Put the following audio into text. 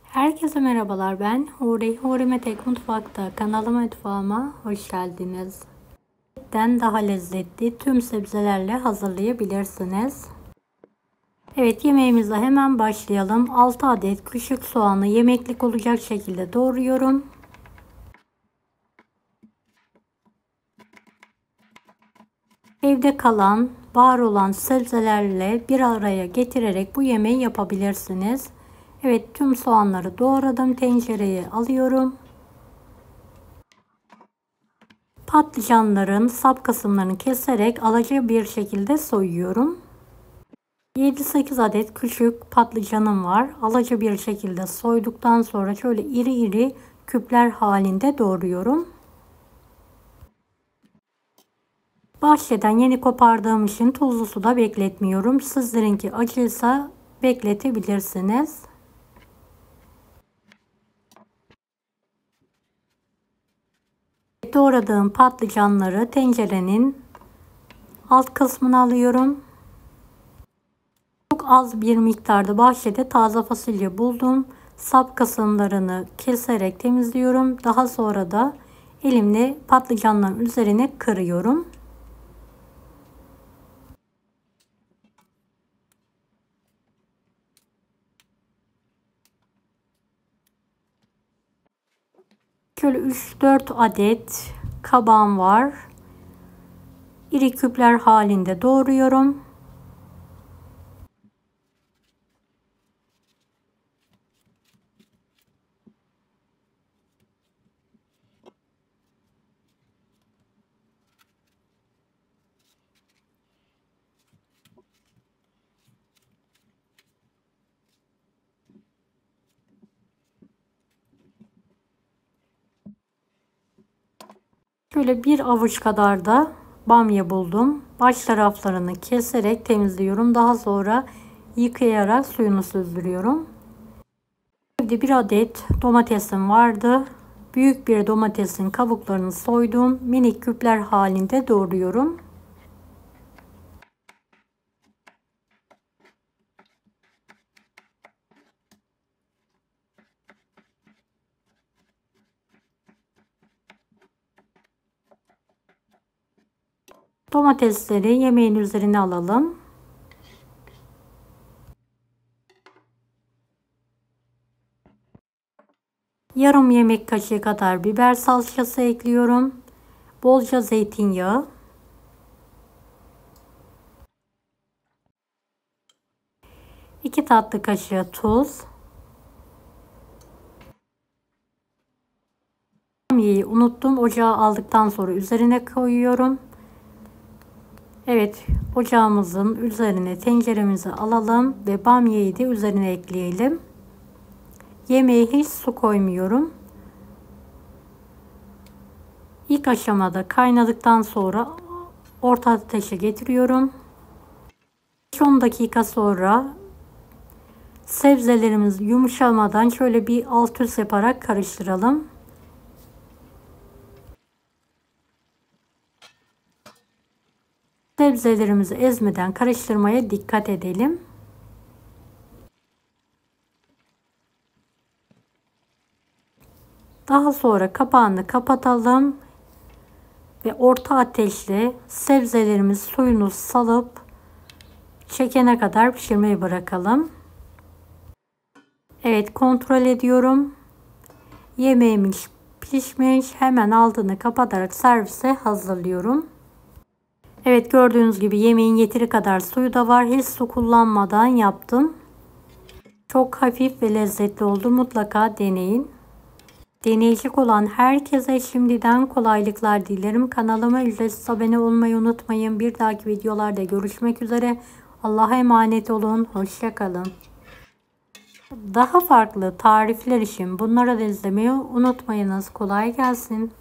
Herkese merhabalar, ben Huri Metek Mutfak'ta kanalıma, mutfağıma hoş geldiniz. Daha lezzetli tüm sebzelerle hazırlayabilirsiniz. Evet, yemeğimize hemen başlayalım. 6 adet küçük soğanı yemeklik olacak şekilde doğruyorum. Evde kalan, var olan sebzelerle bir araya getirerek bu yemeği yapabilirsiniz. Evet, tüm soğanları doğradım. Tencereye alıyorum. Patlıcanların sap kısımlarını keserek alaca bir şekilde soyuyorum. 7-8 adet küçük patlıcanım var. Alaca bir şekilde soyduktan sonra şöyle iri iri küpler halinde doğruyorum. Bahçeden yeni kopardığım için tuzlu suda bekletmiyorum. Sizlerinki acıysa bekletebilirsiniz. Doğradığım patlıcanları tencerenin alt kısmına alıyorum. Çok az bir miktarda bahçede taze fasulye buldum. Sap kısımlarını keserek temizliyorum. Daha sonra da elimle patlıcanların üzerine kırıyorum. Şöyle 3-4 adet kabağım var. İri küpler halinde doğruyorum. Şöyle bir avuç kadar da bamya buldum. Baş taraflarını keserek temizliyorum. Daha sonra yıkayarak suyunu süzdürüyorum. Evde bir adet domatesim vardı. Büyük bir domatesin kabuklarını soydum. Minik küpler halinde doğruyorum. Domatesleri yemeğin üzerine alalım. Yarım yemek kaşığı kadar biber salçası ekliyorum. Bolca zeytinyağı. 2 tatlı kaşığı tuz. Bamyayı unuttum. Ocağa aldıktan sonra üzerine koyuyorum. Evet, ocağımızın üzerine tenceremizi alalım ve bamyayı da üzerine ekleyelim. Yemeğe hiç su koymuyorum. İlk aşamada kaynadıktan sonra orta ateşe getiriyorum. 10 dakika sonra sebzelerimiz yumuşamadan şöyle bir alt üst yaparak karıştıralım. Sebzelerimizi ezmeden karıştırmaya dikkat edelim. Daha sonra kapağını kapatalım ve orta ateşle sebzelerimiz suyunu salıp çekene kadar pişirmeyi bırakalım. Evet, kontrol ediyorum. Yemeğimiz pişmiş. Hemen altını kapatarak servise hazırlıyorum. Evet, gördüğünüz gibi yemeğin yeteri kadar suyu da var. Hiç su kullanmadan yaptım. Çok hafif ve lezzetli oldu. Mutlaka deneyin. Deneyecek olan herkese şimdiden kolaylıklar dilerim. Kanalıma ücretsiz abone olmayı unutmayın. Bir dahaki videolarda görüşmek üzere. Allah'a emanet olun. Hoşça kalın. Daha farklı tarifler için bunları da izlemeyi unutmayınız. Kolay gelsin.